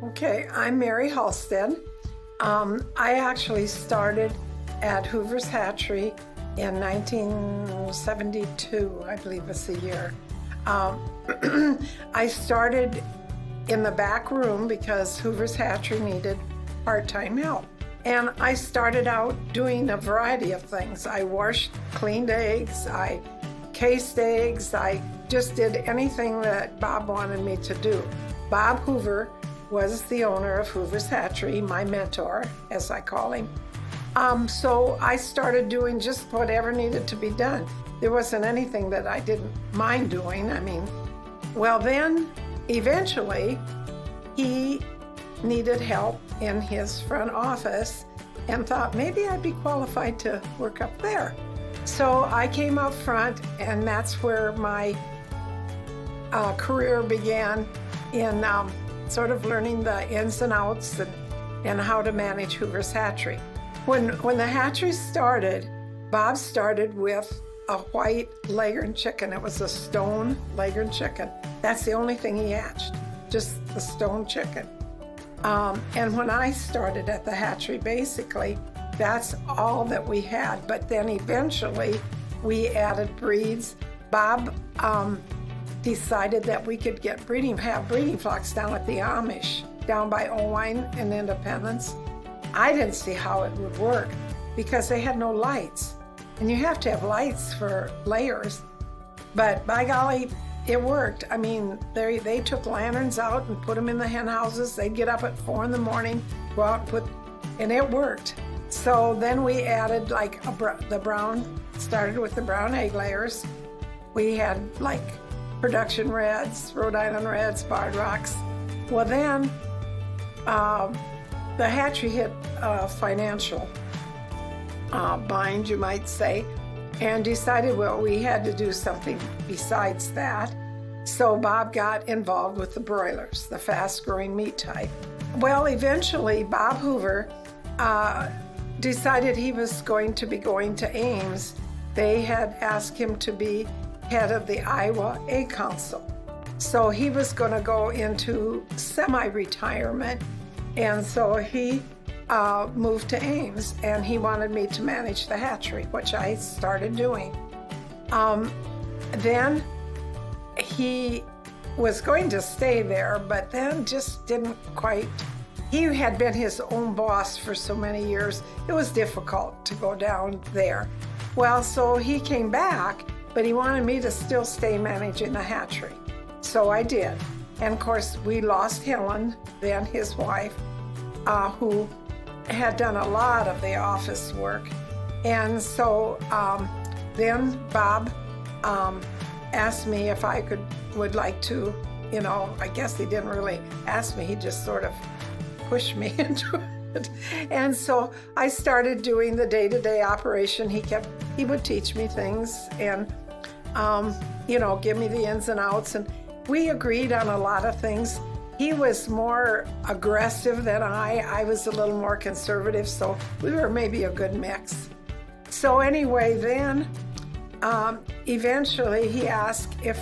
Okay, I'm Mary Halsted. I actually started at Hoover's Hatchery in 1972, I believe was the year. I started in the back room because Hoover's Hatchery needed part-time help. And I started out doing a variety of things. I washed, cleaned eggs, I cased eggs, I just did anything that Bob wanted me to do. Bob Hoover was the owner of Hoover's Hatchery, my mentor, as I call him. So I started doing just whatever needed to be done. There wasn't anything that I didn't mind doing. Then eventually he needed help in his front office and thought maybe I'd be qualified to work up there. So I came up front, and that's where my career began in sort of learning the ins and outs and how to manage Hoover's Hatchery. When the hatchery started, Bob started with a white Leghorn chicken. It was a stone Leghorn chicken. That's the only thing he hatched, just the stone chicken. And when I started at the hatchery, basically, that's all that we had. But then eventually we added breeds. Bob decided that we could have breeding flocks down at the Amish, down by Owine and Independence. I didn't see how it would work because they had no lights. And you have to have lights for layers. But by golly, it worked. I mean, they took lanterns out and put them in the hen houses. They'd get up at 4 in the morning, go out and and it worked. So then we added started with the brown egg layers. We had production reds, Rhode Island reds, barred rocks. Well then, the hatchery hit a financial bind, you might say, and decided, we had to do something besides that. So Bob got involved with the broilers, the fast-growing meat type. Well, eventually, Bob Hoover decided he was going to be going to Ames. They had asked him to be head of the Iowa Egg Council. So he was going to go into semi-retirement, and so he moved to Ames, and he wanted me to manage the hatchery, which I started doing. Then he was going to stay there, but then just didn't quite. He had been his own boss for so many years. It was difficult to go down there. Well, so he came back, but he wanted me to still stay managing the hatchery. So I did. And of course, we lost Helen, then his wife, who had done a lot of the office work. And so then Bob asked me if I would like to, I guess he didn't really ask me, he just sort of pushed me into it. And so I started doing the day-to-day operation. He would teach me things and, give me the ins and outs. And we agreed on a lot of things. He was more aggressive than I was a little more conservative, so we were maybe a good mix. So anyway, then eventually he asked if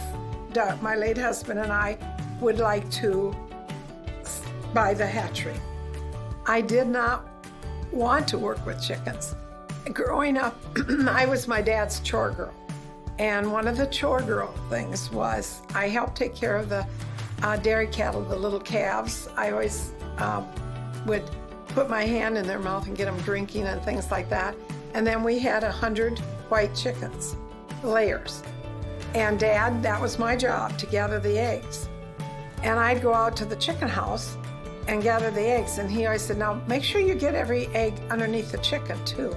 my late husband and I would like to buy the hatchery. I did not want to work with chickens. Growing up, I was my dad's chore girl. And one of the chore girl things was I helped take care of the dairy cattle, the little calves. I always would put my hand in their mouth and get them drinking and things like that. And then we had 100 white chickens, layers. And Dad, that was my job, to gather the eggs. And I'd go out to the chicken house and gather the eggs. And he always said, now make sure you get every egg underneath the chicken too.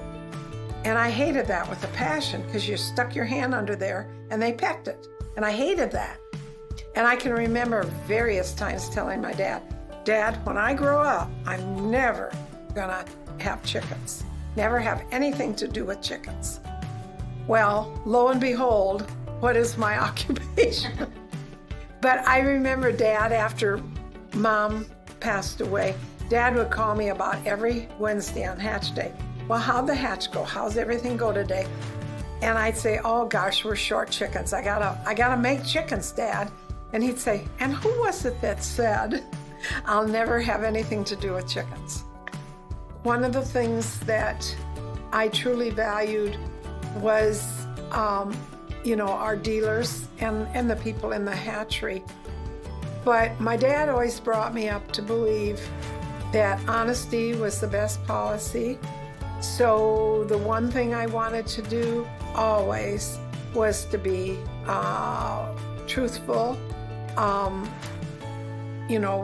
And I hated that with a passion because you stuck your hand under there and they pecked it. And I hated that. And I can remember various times telling my dad, when I grow up, I'm never gonna have chickens. Never have anything to do with chickens. Well, lo and behold, what is my occupation? But I remember Dad, after Mom passed away, Dad would call me about every Wednesday on hatch day. Well, how'd the hatch go? How's everything go today? And I'd say, oh gosh, we're short chickens. I gotta make chickens, Dad. And he'd say, and who was it that said? I'll never have anything to do with chickens. One of the things that I truly valued was, our dealers and the people in the hatchery. But my dad always brought me up to believe that honesty was the best policy. So the one thing I wanted to do always was to be truthful,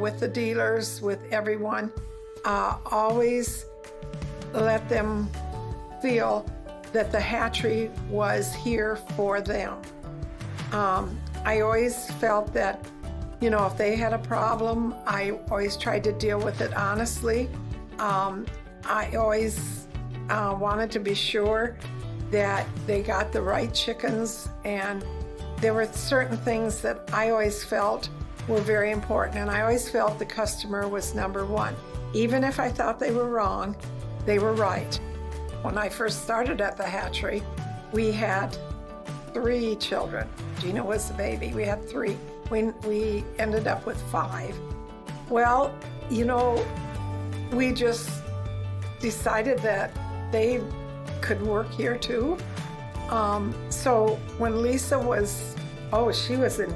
with the dealers, with everyone. Always let them feel that the hatchery was here for them. I always felt that, if they had a problem, I always tried to deal with it honestly. I always wanted to be sure that they got the right chickens, and there were certain things that I always felt were very important, and I always felt the customer was number one. Even if I thought they were wrong, they were right. When I first started at the hatchery, we had 3 children. Gina was the baby. We had 3. We ended up with 5. Well, we just decided that they could work here too. So when Lisa was, she was in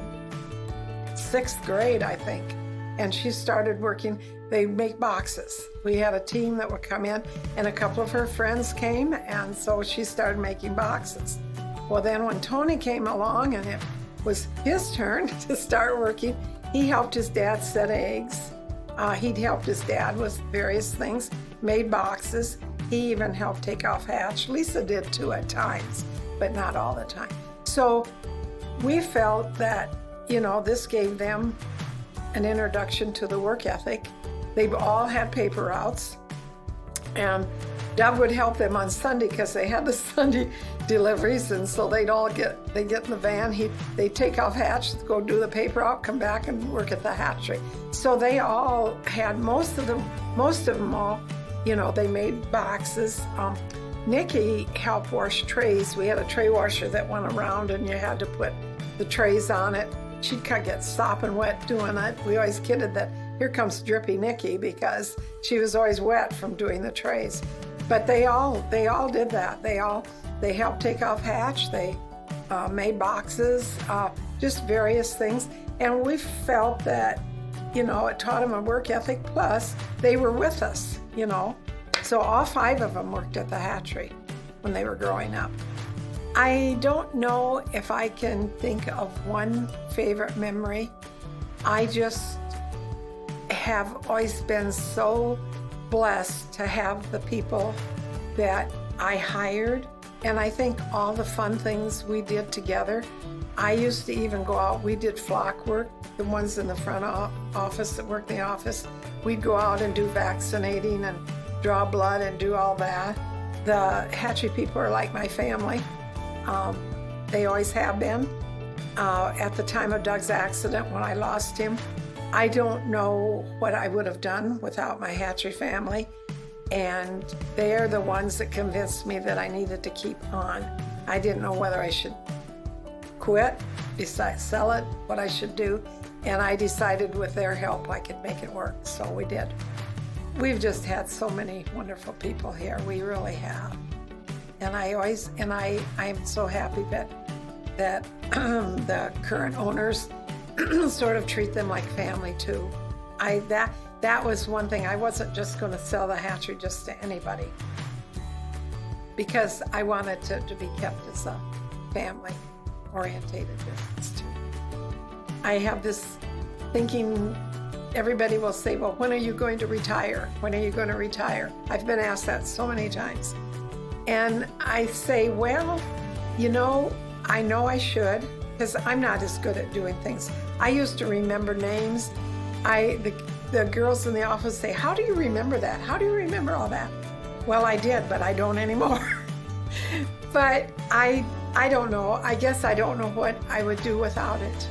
6th grade, I think, and she started working. They make boxes. We had a team that would come in, and a couple of her friends came, and so she started making boxes. Well, then when Tony came along and it was his turn to start working, he helped his dad set eggs. He'd helped his dad with various things, made boxes. He even helped take off hatch. Lisa did too at times, but not all the time. So we felt that, this gave them an introduction to the work ethic. They all had paper routes, and Doug would help them on Sunday because they had the Sunday deliveries, and so they get in the van, they'd take off hatch, go do the paper route, come back and work at the hatchery. So they all had, most of them all, they made boxes. Nikki helped wash trays. We had a tray washer that went around, and you had to put the trays on it. She'd get sopping wet doing it. We always kidded that here comes Drippy Nikki, because she was always wet from doing the trays. But they all did that. They helped take off hatch. They made boxes, just various things. And we felt that, it taught them a work ethic, plus they were with us, So all 5 of them worked at the hatchery when they were growing up. I don't know if I can think of one favorite memory. I just have always been so blessed to have the people that I hired, and I think all the fun things we did together. I used to even go out, we did flock work, the ones in the front office that worked in the office. We'd go out and do vaccinating and draw blood and do all that. The hatchery people are like my family. They always have been. At the time of Doug's accident, when I lost him, I don't know what I would have done without my hatchery family. And they're the ones that convinced me that I needed to keep on. I didn't know whether I should quit, besides sell it, what I should do. And I decided with their help I could make it work, so we did. We've just had so many wonderful people here, we really have. And I am so happy that the current owners sort of treat them like family too. That was one thing. I wasn't just going to sell the hatchery just to anybody, because I wanted to be kept as a family-orientated business too. I have this thinking, everybody will say, well, when are you going to retire? When are you going to retire? I've been asked that so many times. And I say, well, I know I should, because I'm not as good at doing things. I used to remember names. The girls in the office say, how do you remember that? How do you remember all that? Well, I did, but I don't anymore. But I don't know. I guess I don't know what I would do without it,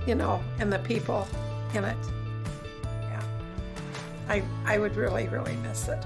and the people in it. Yeah. I would really, really miss it.